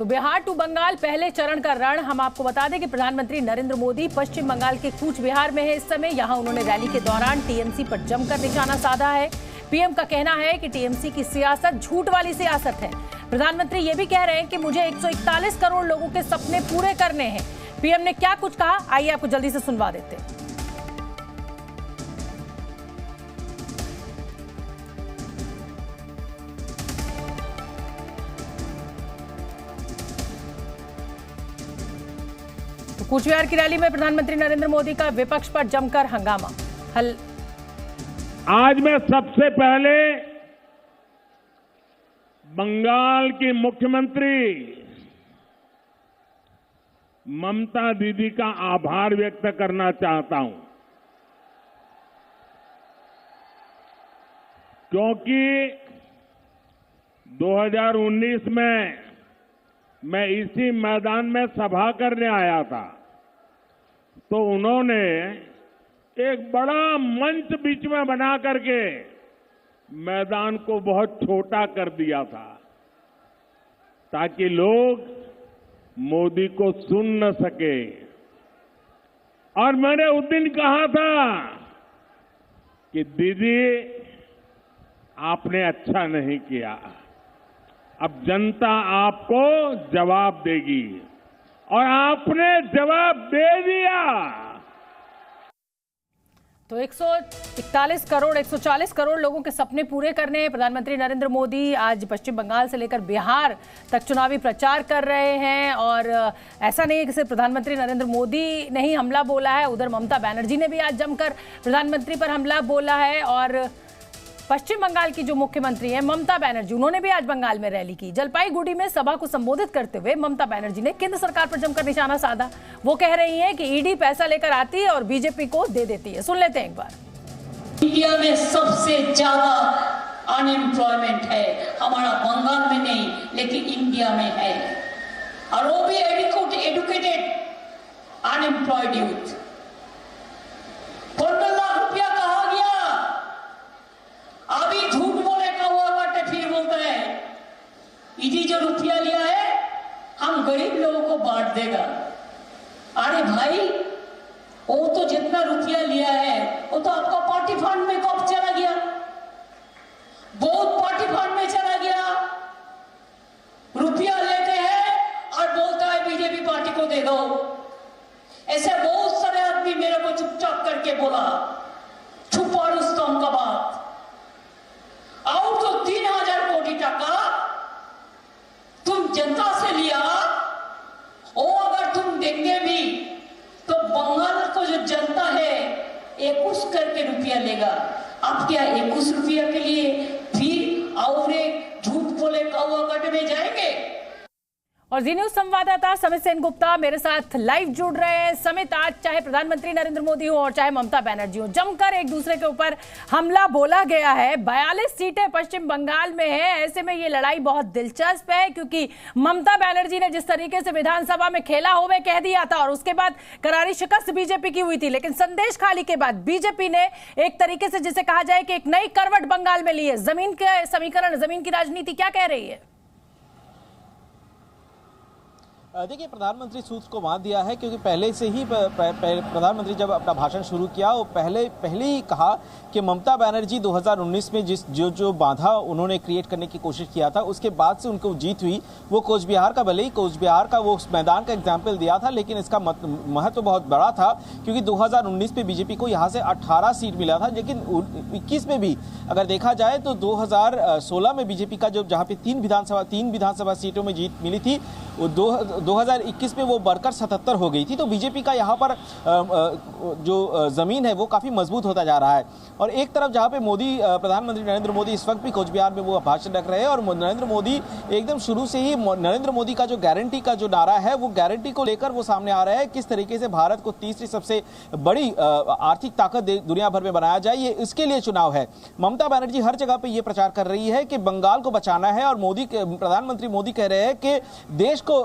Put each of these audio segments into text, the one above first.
तो बिहार टू बंगाल पहले चरण का रण। हम आपको बता दें कि प्रधानमंत्री नरेंद्र मोदी पश्चिम बंगाल के कूच बिहार में है इस समय। यहां उन्होंने रैली के दौरान टीएमसी पर जमकर निशाना साधा है। पीएम का कहना है कि टीएमसी की सियासत झूठ वाली सियासत है। प्रधानमंत्री ये भी कह रहे हैं कि मुझे 141 करोड़ लोगों के सपने पूरे करने हैं। पीएम ने क्या कुछ कहा, आइए आपको जल्दी से सुनवा देते हैं। कूच बिहार की रैली में प्रधानमंत्री नरेंद्र मोदी का विपक्ष पर जमकर हंगामा। आज मैं सबसे पहले बंगाल की मुख्यमंत्री ममता दीदी का आभार व्यक्त करना चाहता हूं, क्योंकि 2019 में मैं इसी मैदान में सभा करने आया था, तो उन्होंने एक बड़ा मंच बीच में बना करके मैदान को बहुत छोटा कर दिया था, ताकि लोग मोदी को सुन न सके। और मैंने उस दिन कहा था कि दीदी आपने अच्छा नहीं किया, अब जनता आपको जवाब देगी, और आपने जवाब दे दिया। तो 141 करोड़ 140 करोड़ लोगों के सपने पूरे करने प्रधानमंत्री नरेंद्र मोदी आज पश्चिम बंगाल से लेकर बिहार तक चुनावी प्रचार कर रहे हैं। और ऐसा नहीं है कि सिर्फ प्रधानमंत्री नरेंद्र मोदी ने ही हमला बोला है, उधर ममता बनर्जी ने भी आज जमकर प्रधानमंत्री पर हमला बोला है। और पश्चिम बंगाल की जो मुख्यमंत्री हैं ममता बनर्जी, उन्होंने भी आज बंगाल में रैली की। जलपाईगुड़ी में सभा को संबोधित करते हुए ममता बनर्जी ने केंद्र सरकार पर जमकर निशाना साधा। वो कह रही हैं कि ईडी पैसा लेकर आती है और बीजेपी को दे देती है। सुन लेते हैं एक बार। इंडिया में सबसे ज्यादा अनएम्प्लॉयमेंट है, हमारा बंगाल में नहीं लेकिन इंडिया में है, और वो भी एडुकेटेड अनएम्प्लॉयड यूथ। 15 लाख रुपया कहा गया, अभी झूठ बोले का हुआ बाटे, फिर बोलता है ईडी जो रुपया लिया है हम गरीब लोगों को बांट देगा। अरे भाई, वो तो जितना रुपया लिया है वो तो आपका पार्टी फंड में कब चला गया, बहुत पार्टी फंड में चला गया। रुपया लेते हैं और बोलता है बीजेपी पार्टी को दे दो। ऐसे बहुत सारे आदमी मेरे को चुपचाप करके बोला, छुपा रुस्तम का बात। और तो 3000 कोटी टका तुम जनता से लिया, वो अगर तुम देंगे भी तो बंगाल को जो जनता है 21 करके रुपया लेगा। अब क्या 21 रुपया के लिए फिर और एक झूठ बोले कौवा कट में जाएंगे? और जी न्यूज संवाददाता समित सेन गुप्ता मेरे साथ लाइव जुड़ रहे हैं। समित, आज चाहे प्रधानमंत्री नरेंद्र मोदी हो और चाहे ममता बनर्जी हो, जमकर एक दूसरे के ऊपर हमला बोला गया है। 42 सीटें पश्चिम बंगाल में है। ऐसे में ये लड़ाई बहुत दिलचस्प है, क्योंकि ममता बनर्जी ने जिस तरीके से विधानसभा में खेला हो वह कह दिया था, और उसके बाद करारी शिकस्त बीजेपी की हुई थी। लेकिन संदेश खाली के बाद बीजेपी ने एक तरीके से जिसे कहा जाए कि एक नई करवट बंगाल में ली है। जमीन के समीकरण, जमीन की राजनीति क्या कह रही है? देखिए, प्रधानमंत्री सूत्र को बांध दिया है, क्योंकि पहले से ही प्रधानमंत्री जब अपना भाषण शुरू किया वो पहले ही कहा कि ममता बनर्जी 2019 में जो बाधा उन्होंने क्रिएट करने की कोशिश किया था, उसके बाद से उनको जीत हुई। वो कोच बिहार का, भले ही कोच बिहार का वो मैदान का एग्जाम्पल दिया था, लेकिन इसका महत्व बहुत बड़ा था, क्योंकि 2019 में बीजेपी को यहाँ से 18 सीट मिला था। लेकिन 21 में भी अगर देखा जाए तो 2016 में बीजेपी का जो जहाँ पे 3 विधानसभा सीटों में जीत मिली थी, 2021 में वो बढ़कर 77 हो गई थी। तो बीजेपी का यहाँ पर जो जमीन है वो काफी मजबूत होता जा रहा है। और एक तरफ जहाँ पे प्रधानमंत्री नरेंद्र मोदी इस वक्त भी कोच बिहार में वो भाषण रख रहे हैं, और नरेंद्र मोदी एकदम शुरू से ही नरेंद्र मोदी का जो गारंटी का जो नारा है, वो गारंटी को लेकर वो सामने आ रहा है, किस तरीके से भारत को तीसरी सबसे बड़ी आर्थिक ताकत दुनिया भर में बनाया जाए, ये इसके लिए चुनाव है। ममता बनर्जी हर जगह पे ये प्रचार कर रही है कि बंगाल को बचाना है, और प्रधानमंत्री मोदी कह रहे हैं कि देश को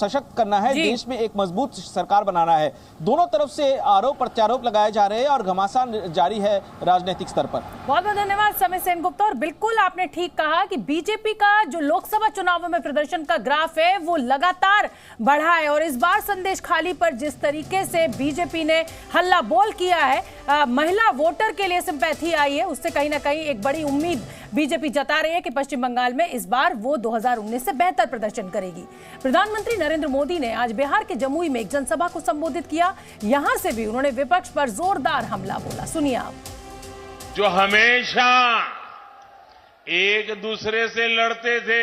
सशक्त करना है, जी। देश में एक मजबूत सरकार बनाना है। दोनों तरफ से आरोप प्रत्यारोप लगाए जा रहे हैं और घमासान जारी है राजनीतिक स्तर पर। बहुत बहुत धन्यवाद समीर सेनगुप्ता। और बिल्कुल आपने ठीक कहा कि बीजेपी का जो लोकसभा चुनावों में प्रदर्शन का ग्राफ है वो लगातार बढ़ा है, और इस बार संदेश खाली पर जिस तरीके से बीजेपी ने हल्ला बोल किया है, महिला वोटर के लिए सिंपैथी आई है, उससे कहीं ना कहीं एक बड़ी उम्मीद बीजेपी जता रही है कि पश्चिम बंगाल में इस बार वो 2019 से बेहतर प्रदर्शन करेगी। प्रधानमंत्री नरेंद्र मोदी ने आज बिहार के जमुई में एक जनसभा को संबोधित किया। यहां से भी उन्होंने विपक्ष पर जोरदार हमला बोला। सुनिए आप। जो हमेशा एक दूसरे से लड़ते थे,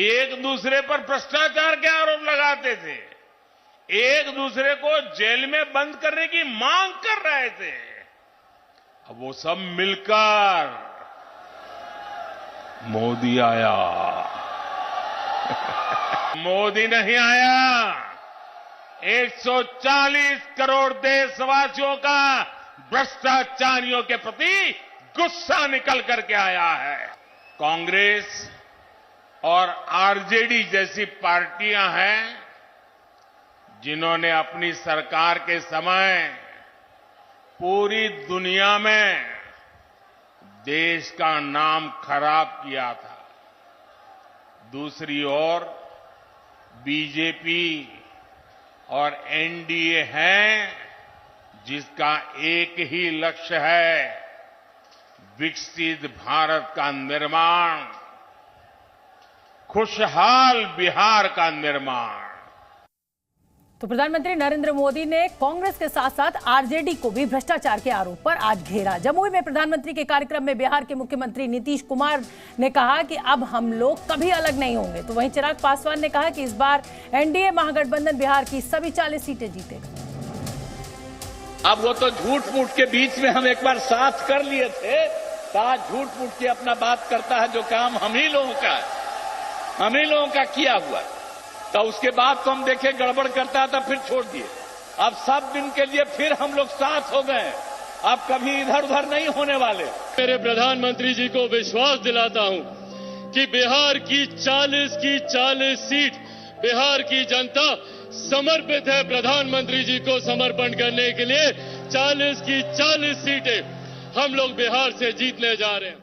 एक दूसरे पर भ्रष्टाचार के आरोप लगाते थे, एक दूसरे को जेल में बंद करने की मांग कर रहे थे, अब वो सब मिलकर मोदी आया। मोदी नहीं आया, 140 करोड़ देशवासियों का भ्रष्टाचारियों के प्रति गुस्सा निकल करके आया है। कांग्रेस और आरजेडी जैसी पार्टियां हैं जिन्होंने अपनी सरकार के समय पूरी दुनिया में देश का नाम खराब किया था। दूसरी ओर बीजेपी और एनडीए है जिसका एक ही लक्ष्य है, विकसित भारत का निर्माण, खुशहाल बिहार का निर्माण। तो प्रधानमंत्री नरेंद्र मोदी ने कांग्रेस के साथ साथ आरजेडी को भी भ्रष्टाचार के आरोप पर आज घेरा। जमुई में प्रधानमंत्री के कार्यक्रम में बिहार के मुख्यमंत्री नीतीश कुमार ने कहा कि अब हम लोग कभी अलग नहीं होंगे। तो वहीं चिराग पासवान ने कहा कि इस बार एनडीए महागठबंधन बिहार की सभी 40 सीटें जीतेगा। अब वो तो झूठ मूठ के बीच में हम एक बार साथ कर लिए थे, आज झूठ मूठ के अपना बात करता है। जो काम हम ही लोगों का है, हम ही लोगों का किया हुआ, तो उसके बाद तो हम देखे गड़बड़ करता था, फिर छोड़ दिए। अब सब दिन के लिए फिर हम लोग साथ हो गए, अब कभी इधर उधर नहीं होने वाले। मेरे प्रधानमंत्री जी को विश्वास दिलाता हूं कि बिहार की 40 सीट बिहार की जनता समर्पित है प्रधानमंत्री जी को समर्पण करने के लिए। 40 सीटें हम लोग बिहार से जीतने जा रहे हैं।